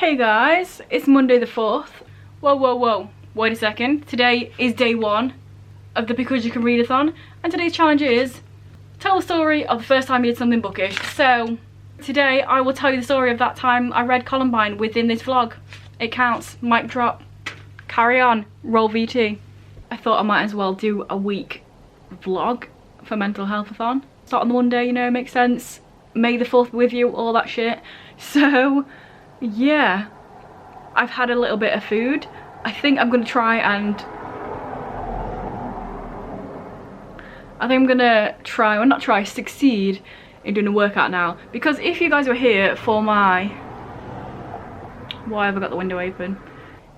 Hey guys, it's Monday the 4th. Whoa, wait a second. Today is day 1 of the Because You Can Readathon, and today's challenge is tell the story of the first time you did something bookish. So today I will tell you the story of that time I read Columbine within this vlog. It counts. Mic drop. Carry on. Roll VT. I thought I might as well do a week vlog for Mental Healthathon. Start on the Monday, you know, makes sense. May the 4th be with you, all that shit. So yeah, I've had a little bit of food. I think I'm gonna try and succeed in doing a workout now, because if you guys were here for my, why have I got the window open?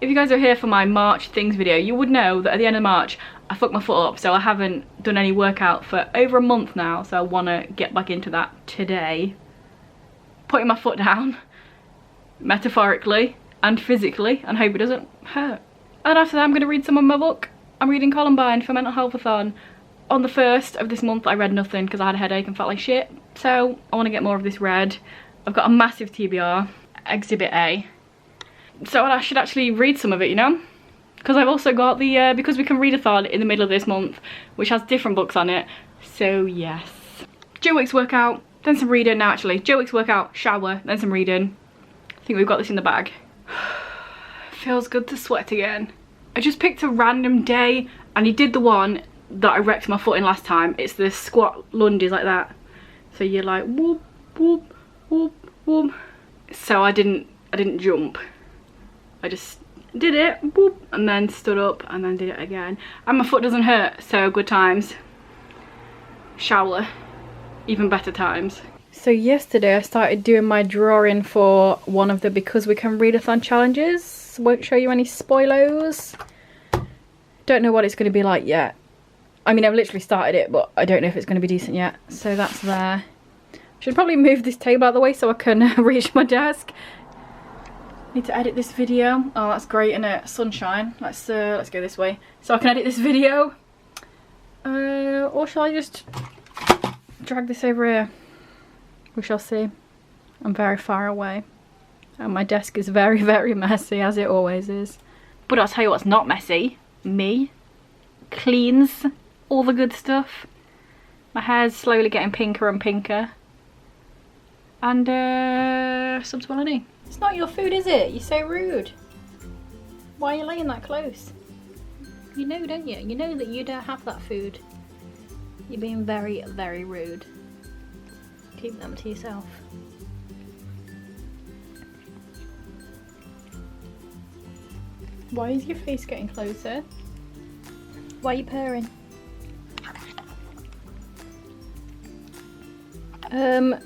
If you guys are here for my March things video, you would know that at the end of March I fucked my foot up, so I haven't done any workout for over a month now, so I want to get back into that today. Putting my foot down, metaphorically and physically, and hope it doesn't hurt. And after that I'm going to read some of my book. I'm reading Columbine for Mental Healthathon. On the 1st of this month I read nothing because I had a headache and felt like shit, so I want to get more of this read. I've got a massive TBR, Exhibit A, so I should actually read some of it, you know, because I've also got the Because We Can Readathon in the middle of this month, which has different books on it. So yes, Joe week's workout, then some reading. Now actually, Joe week's workout, shower, then some reading. I think we've got this in the bag. Feels good to sweat again. I just picked a random day and he did the one that I wrecked my foot in last time. It's the squat lunges like that, so you're like whoop whoop whoop whoop. So I didn't jump, I just did it, whoop, and then stood up and then did it again, and my foot doesn't hurt, so good times. Shower, even better times. So yesterday I started doing my drawing for one of the Because We Can Readathon challenges. Won't show you any spoilers. Don't know what it's going to be like yet. I mean, I've literally started it, but I don't know if it's going to be decent yet. So that's there. Should probably move this table out of the way so I can reach my desk. Need to edit this video. Oh, that's great, isn't it? Sunshine. Let's go this way so I can edit this video. Or shall I just drag this over here? We shall see. I'm very far away and my desk is very, very messy, as it always is. But I'll tell you what's not messy. Me. Cleans all the good stuff. My hair's slowly getting pinker and pinker. And subtweeling. It's not your food, is it? You're so rude. Why are you laying that close? You know, don't you? You know that you don't have that food. You're being very, very rude. Keep them to yourself. Why is your face getting closer? Why are you purring? We'll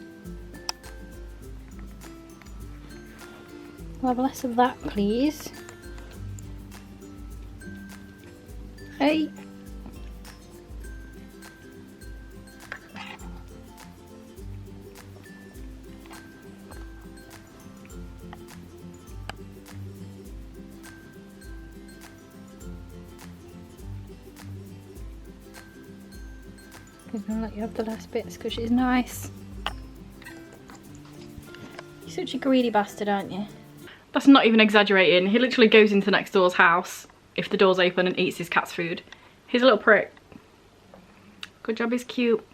have less of that, please. Hey. I'm gonna let you have the last bits because she's nice. You're such a greedy bastard, aren't you? That's not even exaggerating. He literally goes into next door's house if the door's open and eats his cat's food. He's a little prick. Good job, he's cute.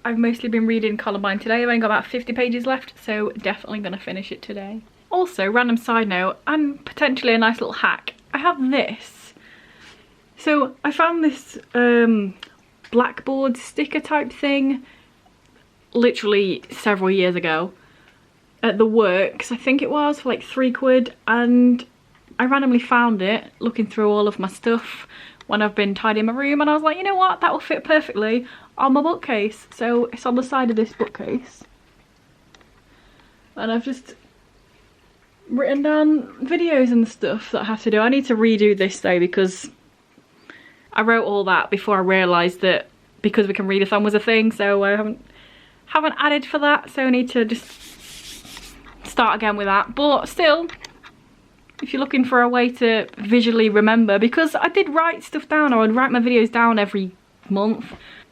I've mostly been reading Columbine today. I've only got about 50 pages left, so definitely gonna finish it today. Also, random side note, and potentially a nice little hack, I have this. So I found this blackboard sticker type thing literally several years ago at the works, I think it was, for like £3, and I randomly found it looking through all of my stuff when I've been tidying my room, and I was like, you know what, that will fit perfectly on my bookcase. So it's on the side of this bookcase, and I've just written down videos and stuff that I have to do. I need to redo this though, because I wrote all that before I realised that Because We Can Readathon was a thing, so I haven't added for that, so I need to just start again with that. But still, if you're looking for a way to visually remember, because I did write stuff down, or I'd write my videos down every month,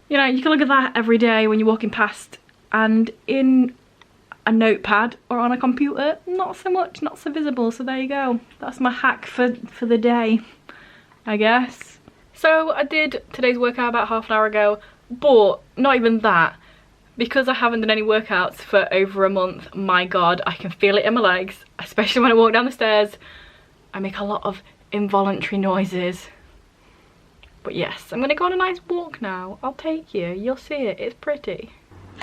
you know, you can look at that every day when you're walking past, and in a notepad or on a computer, not so much, not so visible. So there you go, that's my hack for the day, I guess. So I did today's workout about half an hour ago, but not even that, because I haven't done any workouts for over a month. My god, I can feel it in my legs, especially when I walk down the stairs. I make a lot of involuntary noises. But yes, I'm gonna go on a nice walk now. I'll take you, you'll see it, it's pretty.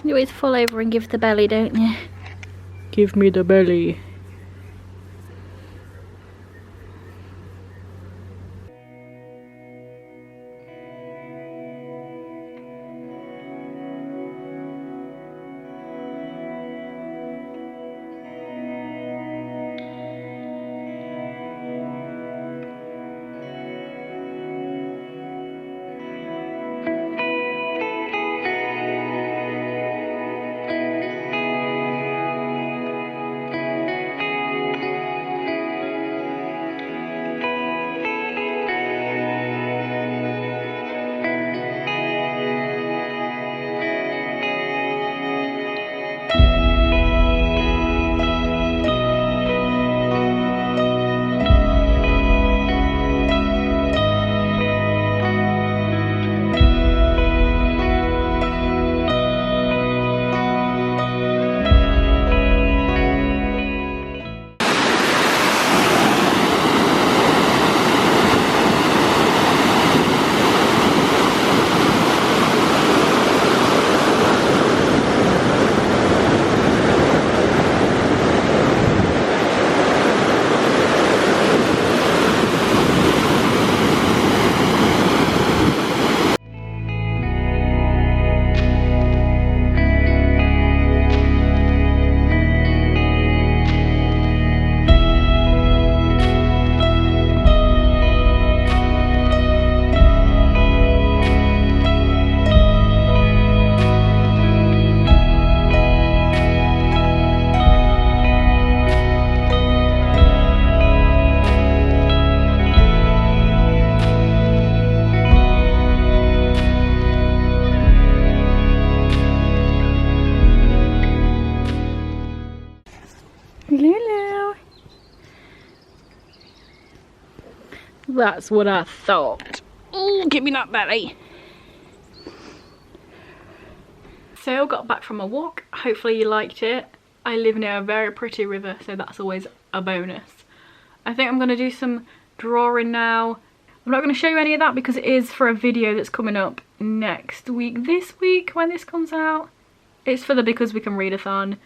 You always fall over and give the belly, don't you? Give me the belly. Lulu. That's what I thought. Oh, give me that belly. So, got back from a walk. Hopefully you liked it. I live near a very pretty river, so that's always a bonus. I think I'm going to do some drawing now. I'm not going to show you any of that because it is for a video that's coming up next week. This week, when this comes out, it's for the Because We Can Readathon.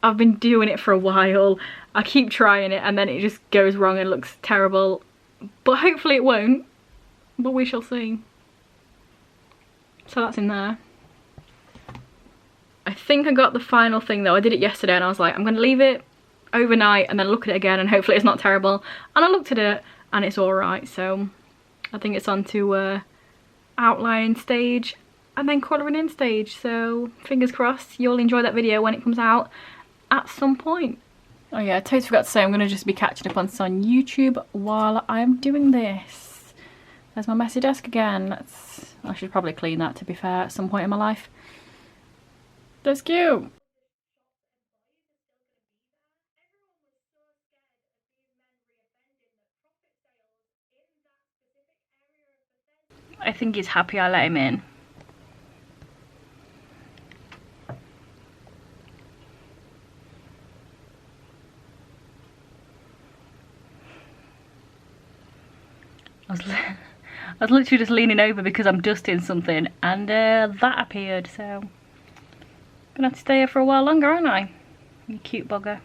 I've been doing it for a while. I keep trying it and then it just goes wrong and looks terrible. But hopefully it won't. But we shall see. So that's in there. I think I got the final thing though. I did it yesterday and I was like, I'm going to leave it overnight and then look at it again and hopefully it's not terrible. And I looked at it and it's alright. So I think it's on to outline stage and then colouring in stage. So fingers crossed you'll enjoy that video when it comes out at some point. Oh yeah, I totally forgot to say I'm going to just be catching up on some on YouTube while I'm doing this. There's my messy desk again. I should probably clean that, to be fair, at some point in my life. That's cute. I think he's happy I let him in. I was literally just leaning over because I'm dusting something, and that appeared, so gonna have to stay here for a while longer, aren't I? You cute bugger.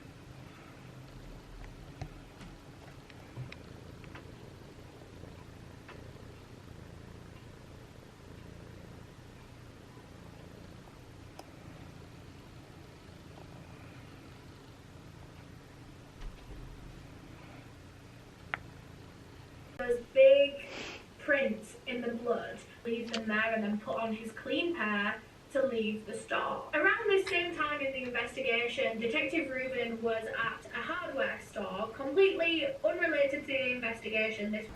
Those big prints in the blood, leave them there and then put on his clean pair to leave the store. Around this same time in the investigation, Detective Rubin was at a hardware store, completely unrelated to the investigation.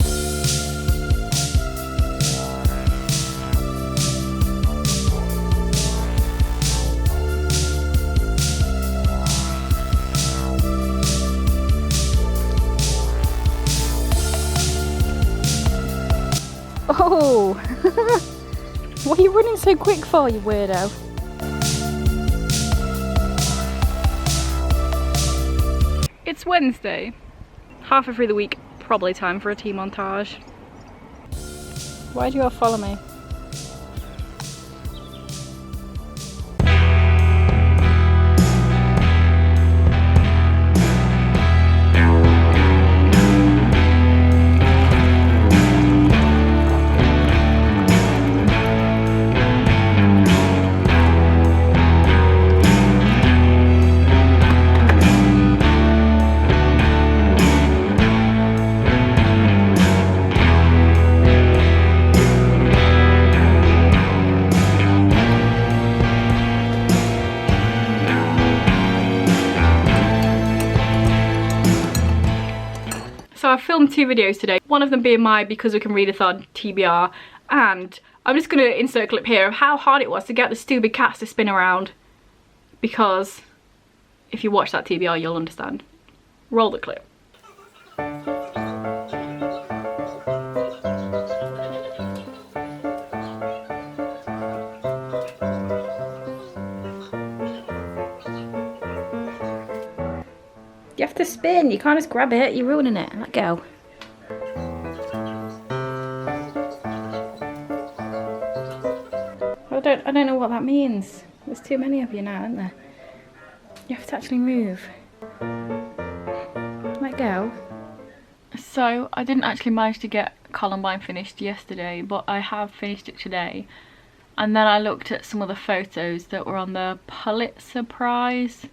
Oh! What are you running so quick for, you weirdo? It's Wednesday. Halfway through the week, probably time for a tea montage. Why do you all follow me? So I filmed 2 videos today, one of them being my Because We Can Readathon TBR, and I'm just going to insert a clip here of how hard it was to get the stupid cats to spin around, because if you watch that TBR you'll understand. Roll the clip. You have to spin, you can't just grab it, you're ruining it. Let go. I don't know what that means. There's too many of you now, aren't there? You have to actually move. Let go. So, I didn't actually manage to get Columbine finished yesterday, but I have finished it today. And then I looked at some of the photos that were on the Pulitzer Prize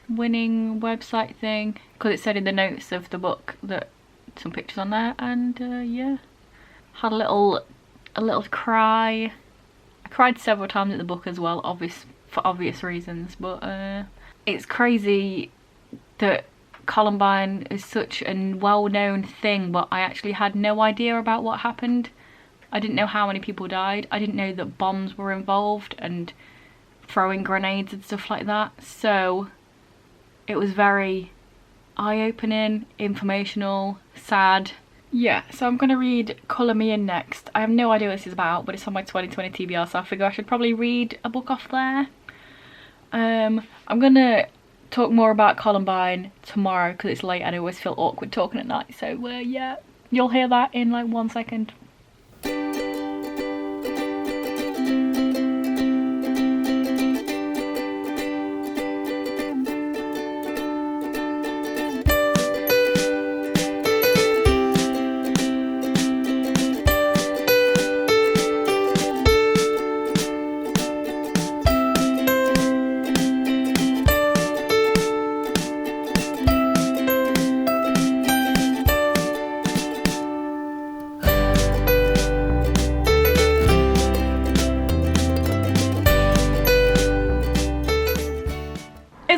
winning website thing, because it said in the notes of the book that some pictures on there, and yeah, had a little cry. I cried several times at the book as well, for obvious reasons, but it's crazy that Columbine is such a well-known thing, but I actually had no idea about what happened. I didn't know how many people died. I didn't know that bombs were involved and throwing grenades and stuff like that, so it was very eye-opening, informational, sad. Yeah, so I'm gonna read Colour Me In next. I have no idea what this is about, but it's on my 2020 TBR, so I figure I should probably read a book off there. I'm gonna talk more about Columbine tomorrow because it's late and I always feel awkward talking at night, so yeah, you'll hear that in like 1 second.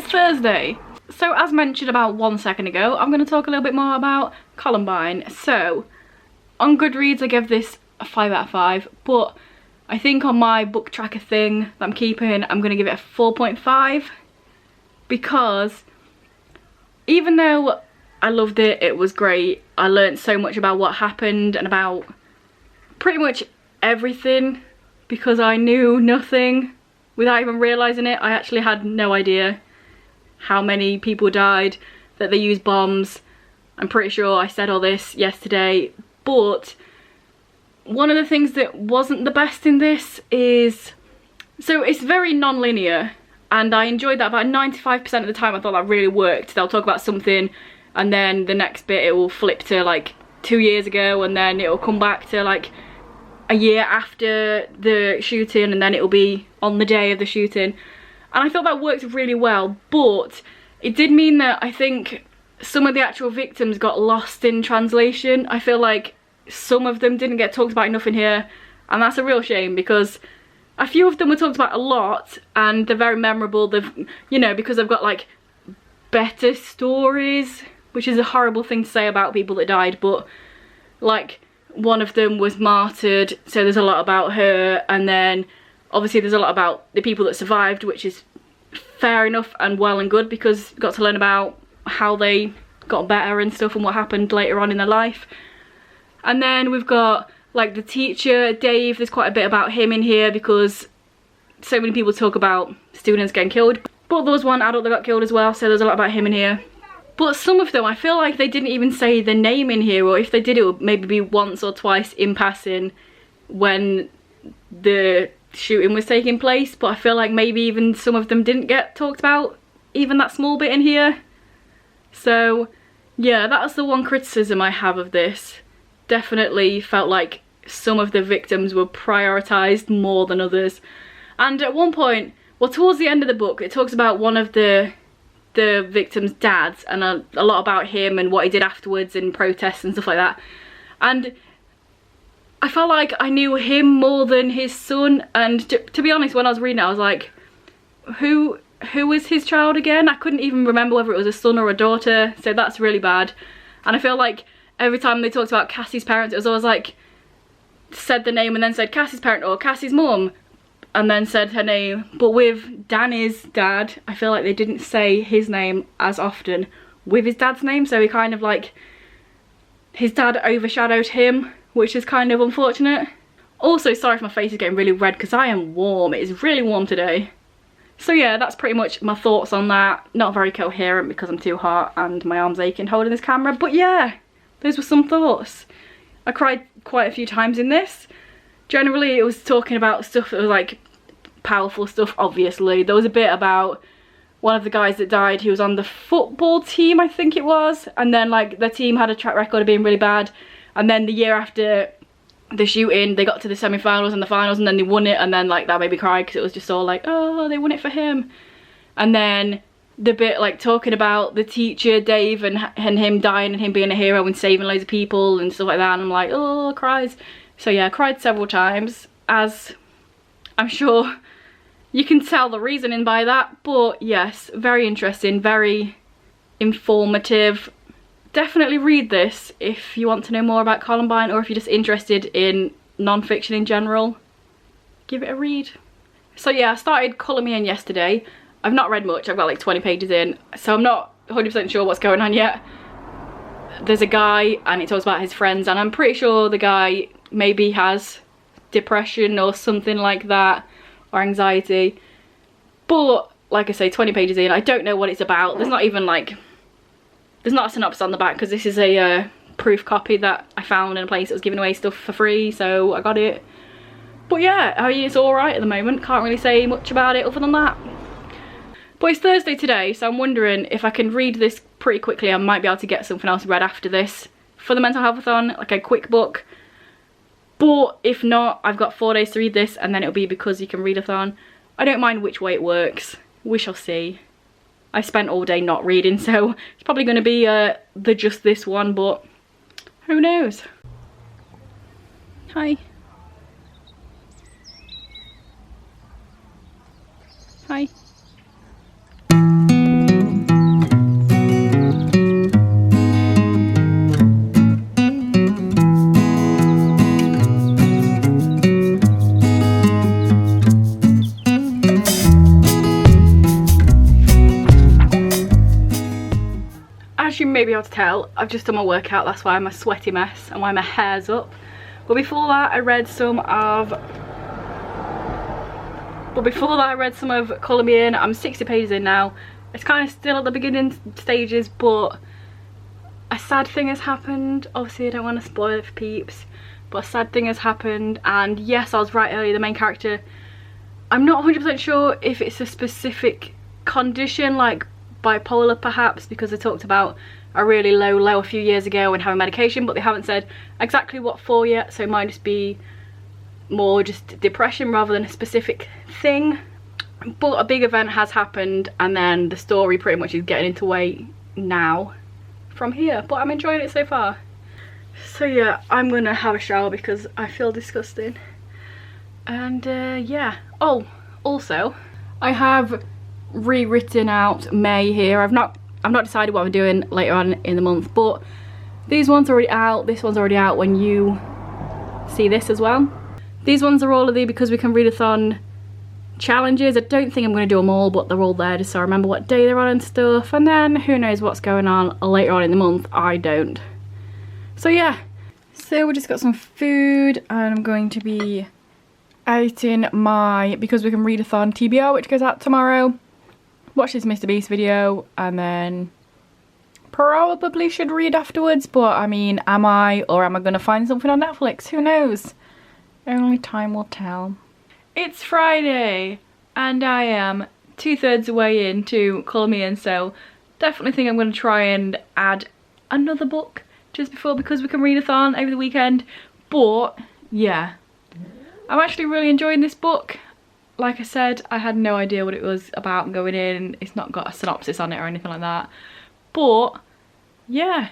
Thursday. So as mentioned about 1 second ago, I'm going to talk a little bit more about Columbine. So on Goodreads I gave this a 5 out of 5, but I think on my book tracker thing that I'm keeping, I'm going to give it a 4.5, because even though I loved it, it was great, I learned so much about what happened and about pretty much everything, because I knew nothing without even realising it. I actually had no idea how many people died, that they used bombs. I'm pretty sure I said all this yesterday, but one of the things that wasn't the best in this is, so it's very non-linear, and I enjoyed that. About 95% of the time I thought that really worked. They'll talk about something and then the next bit it will flip to like 2 years ago, and then it'll come back to like a year after the shooting, and then it'll be on the day of the shooting. And I thought that worked really well, but it did mean that I think some of the actual victims got lost in translation. I feel like some of them didn't get talked about enough in here, and that's a real shame, because a few of them were talked about a lot and they're very memorable. They've, you know, because they've got like better stories, which is a horrible thing to say about people that died, but like one of them was martyred, so there's a lot about her, and then obviously there's a lot about the people that survived, which is fair enough and well and good, because you got to learn about how they got better and stuff and what happened later on in their life. And then we've got like the teacher, Dave. There's quite a bit about him in here because so many people talk about students getting killed, but there was one adult that got killed as well, so there's a lot about him in here. But some of them, I feel like they didn't even say the name in here, or if they did, it would maybe be once or twice in passing when the shooting was taking place. But I feel like maybe even some of them didn't get talked about, even that small bit in here. So yeah, that's the one criticism I have of this. Definitely felt like some of the victims were prioritised more than others. And at one point, well, towards the end of the book, it talks about one of the victim's dads, and a lot about him and what he did afterwards in protests and stuff like that. And I felt like I knew him more than his son, and to be honest, when I was reading it, I was like, who is his child again? I couldn't even remember whether it was a son or a daughter, so that's really bad. And I feel like every time they talked about Cassie's parents, it was always like, said the name and then said Cassie's parent or Cassie's mum, and then said her name. But with Danny's dad, I feel like they didn't say his name as often with his dad's name, so he kind of like, his dad overshadowed him, which is kind of unfortunate. Also, sorry if my face is getting really red because I am warm. It is really warm today. So yeah, that's pretty much my thoughts on that. Not very coherent because I'm too hot and my arm's aching holding this camera, but yeah, those were some thoughts. I cried quite a few times in this. Generally it was talking about stuff that was like powerful stuff, obviously. There was a bit about one of the guys that died. He was on the football team, I think it was, and then like the team had a track record of being really bad, and then the year after the shooting they got to the semi-finals and the finals, and then they won it, and then like that made me cry because it was just all like, oh, they won it for him. And then the bit like talking about the teacher Dave and him dying and him being a hero and saving loads of people and stuff like that, and I'm like, oh, cries. So yeah, I cried several times, as I'm sure you can tell the reasoning by that. But yes, very interesting, very informative. Definitely read this if you want to know more about Columbine, or if you're just interested in non-fiction in general. Give it a read. So yeah, I started Colour Me In yesterday. I've not read much, I've got like 20 pages in, so I'm not 100% sure what's going on yet. There's a guy and it talks about his friends, and I'm pretty sure the guy maybe has depression or something like that, or anxiety. But like I say, 20 pages in, I don't know what it's about. There's not even like, there's not a synopsis on the back because this is a proof copy that I found in a place that was giving away stuff for free, so I got it. But yeah, I mean, it's alright at the moment. Can't really say much about it other than that. But it's Thursday today, so I'm wondering if I can read this pretty quickly. I might be able to get something else read after this for the mental healthathon, like a quick book. But if not, I've got 4 days to read this, and then it'll be Because You Can Readathon. I don't mind which way it works. We shall see. I spent all day not reading, so it's probably going to be the just this one, but who knows? Hi. Hi. As you may be able to tell, I've just done my workout, that's why I'm a sweaty mess and why my hair's up. But before that I read some of Colour Me In. I'm 60 pages in now. It's kind of still at the beginning stages, but a sad thing has happened. Obviously I don't want to spoil it for peeps, but a sad thing has happened. And yes, I was right earlier, the main character, I'm not 100% sure if it's a specific condition like bipolar perhaps, because they talked about a really low a few years ago and having medication, but they haven't said exactly what for yet, so it might just be more just depression rather than a specific thing. But a big event has happened, and then the story pretty much is getting into way now from here, but I'm enjoying it so far. So yeah, I'm gonna have a shower because I feel disgusting. And yeah, oh, also I have rewritten out May here. I've not decided what I'm doing later on in the month, but these ones are already out, this one's already out when you see this as well. These ones are all of the Because We Can Readathon challenges. I don't think I'm going to do them all, but they're all there just so I remember what day they're on and stuff, and then who knows what's going on later on in the month. I don't. So yeah, so we just got some food, and I'm going to be editing my Because We Can Readathon TBR, which goes out tomorrow. Watch this Mr. Beast video, and then probably should read afterwards, but I mean, am I, or am I going to find something on Netflix? Who knows? Only time will tell. It's Friday, and I am 2/3 away into Call Me In, so definitely think I'm going to try and add another book just before Because We Can Readathon over the weekend. But yeah, I'm actually really enjoying this book. Like I said, I had no idea what it was about going in. It's not got a synopsis on it or anything like that. But yeah,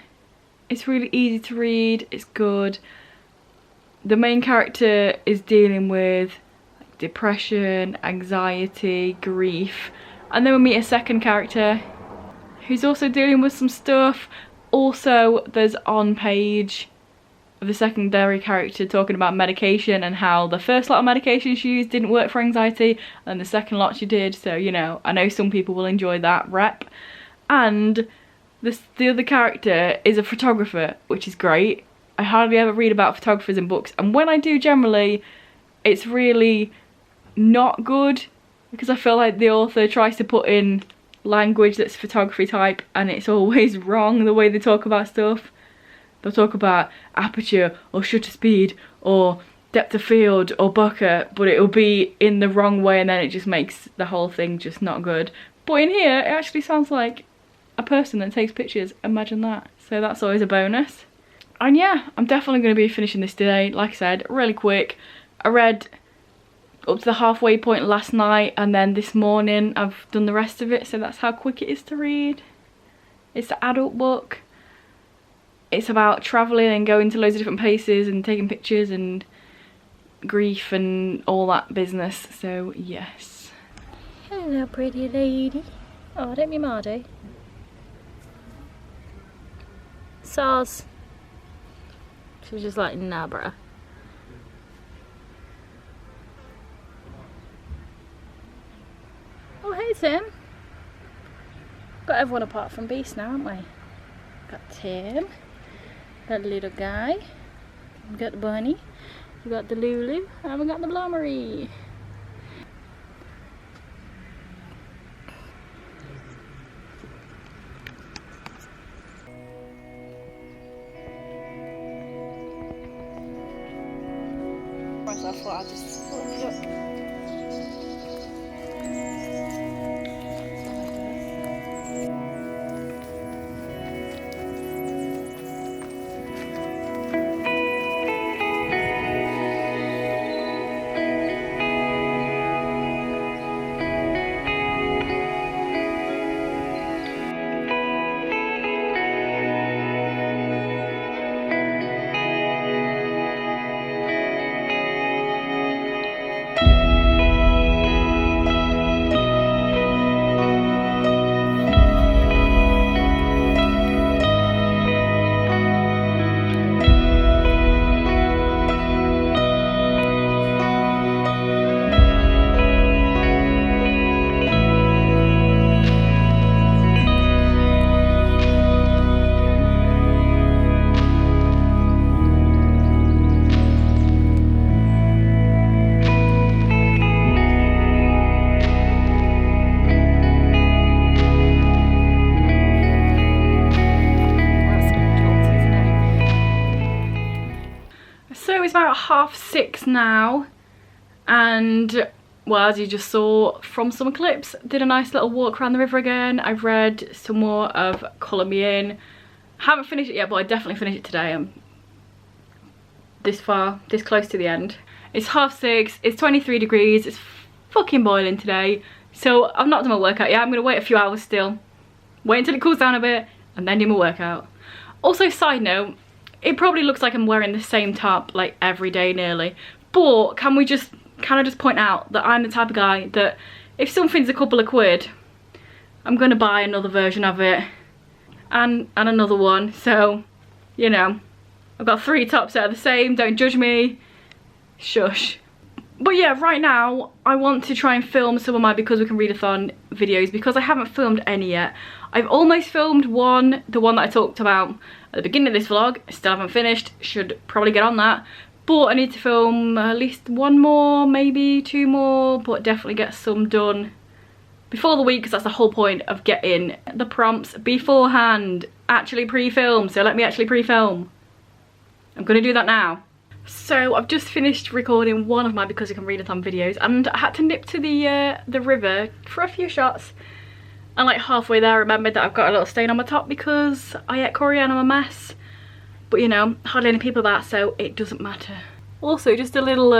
it's really easy to read, it's good. The main character is dealing with depression, anxiety, grief, and then we meet a second character who's also dealing with some stuff. Also, there's on page of the secondary character talking about medication and how the first lot of medication she used didn't work for anxiety and the second lot she did, so you know, I know some people will enjoy that rep. And the other character is a photographer, which is great. I hardly ever read about photographers in books, and when I do generally, it's really not good, because I feel like the author tries to put in language that's photography type and it's always wrong the way they talk about stuff. They'll talk about aperture or shutter speed or depth of field or bokeh, but it'll be in the wrong way, and then it just makes the whole thing just not good. But in here, it actually sounds like a person that takes pictures. Imagine that. So that's always a bonus. And yeah, I'm definitely going to be finishing this today. Like I said, really quick. I read up to the halfway point last night, and then this morning I've done the rest of it, so that's how quick it is to read. It's an adult book. It's about travelling and going to loads of different places and taking pictures and grief and all that business, so yes. Hello pretty lady. Oh, don't be mardy. Sars. She was just like, nah bruh. Oh hey Tim. Got everyone apart from Beast now, haven't we? Got Tim, got the little guy, we got the bunny, we got the Lulu, and we got the Blommery. So I thought I'd just pull it up. it's about 6:30 now, and well, as you just saw from some clips, did a nice little walk around the river again. I've read some more of Colour Me In. Haven't finished it yet, but I definitely finish it today. I'm this close to the end. It's 6:30, it's 23 degrees, it's fucking boiling today. So I've not done my workout yet. I'm gonna wait a few hours still. Wait until it cools down a bit and then do my workout. Also, side note, it probably looks like I'm wearing the same top like every day nearly. But can I just point out that I'm the type of guy that if something's a couple of quid, I'm gonna buy another version of it and another one. So, you know, I've got 3 tops that are the same, don't judge me, shush. But yeah, right now I want to try and film some of my Because We Can Readathon videos because I haven't filmed any yet. I've almost filmed one, the one that I talked about at the beginning of this vlog. Still haven't finished, should probably get on that. But I need to film at least 1 more, maybe 2 more, but definitely get some done before the week, because that's the whole point of getting the prompts beforehand. Actually pre-film, so let me actually pre-film. I'm gonna do that now. So I've just finished recording one of my Because We Can Readathon videos, and I had to nip to the river for a few shots. And like halfway there I remembered that I've got a little stain on my top because I ate curry and I'm a mess. But you know, hardly any people about, so it doesn't matter. Also, just a little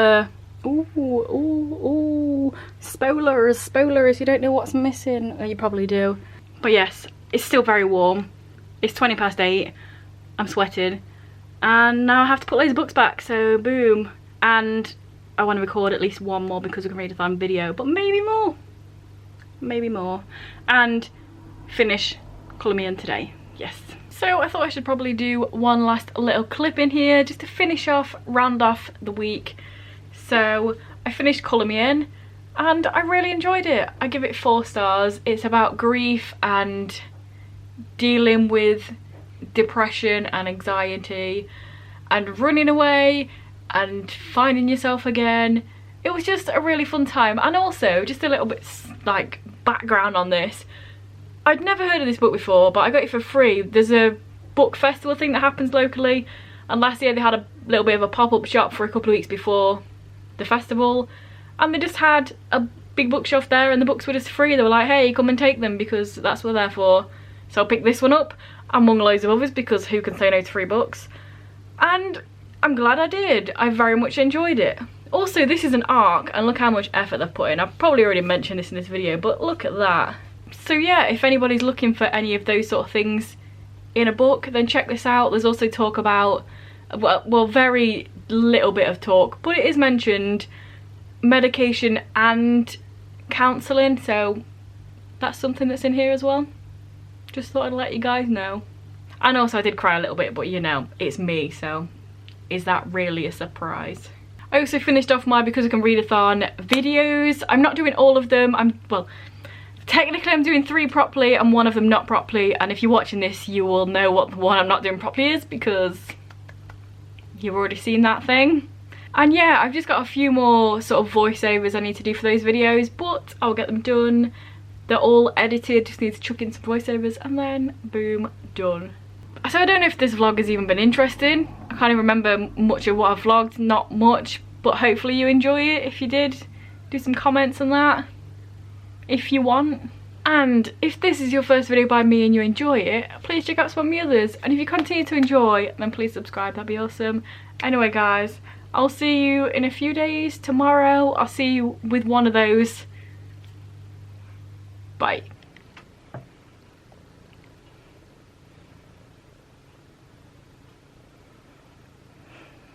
spoilers, you don't know what's missing. Oh, you probably do. But yes, it's still very warm. It's 8:20. I'm sweating. And now I have to put loads of books back, so boom. And I want to record at least 1 more Because We Can Readathon video, but maybe more. Maybe more. And finish Colour Me In today, yes. So I thought I should probably do one last little clip in here just to finish off, round off the week. So I finished Colour Me In and I really enjoyed it. I give it 4 stars. It's about grief and dealing with depression and anxiety and running away and finding yourself again. It was just a really fun time. And also just a little bit like background on this, I'd never heard of this book before, but I got it for free. There's a book festival thing that happens locally, and last year they had a little bit of a pop-up shop for a couple of weeks before the festival, and they just had a big bookshelf there and the books were just free. They were like, hey, come and take them because that's what they're there for. So I picked this one up among loads of others because who can say no to free books? And I'm glad I did. I very much enjoyed it. Also, this is an ARC and look how much effort they've put in. I've probably already mentioned this in this video, but look at that. So yeah, if anybody's looking for any of those sort of things in a book, then check this out. There's also talk about, well, very little bit of talk, but it is mentioned medication and counselling, so that's something that's in here as well. Just thought I'd let you guys know. And also I did cry a little bit, but you know, it's me, so is that really a surprise? I also finished off my Because We Can Readathon videos. I'm not doing all of them. Well, technically I'm doing 3 properly and 1 of them not properly, and if you're watching this you will know what the one I'm not doing properly is because you've already seen that thing. And yeah, I've just got a few more sort of voiceovers I need to do for those videos, but I'll get them done. They're all edited, just need to chuck in some voiceovers and then boom, done. So I don't know if this vlog has even been interesting. I can't even remember much of what I've vlogged, not much, but hopefully you enjoy it. If you did, do some comments on that if you want. And if this is your first video by me and you enjoy it, please check out some of my others. And if you continue to enjoy, then please subscribe, that'd be awesome. Anyway guys, I'll see you in a few days. Tomorrow I'll see you with one of those. Bye.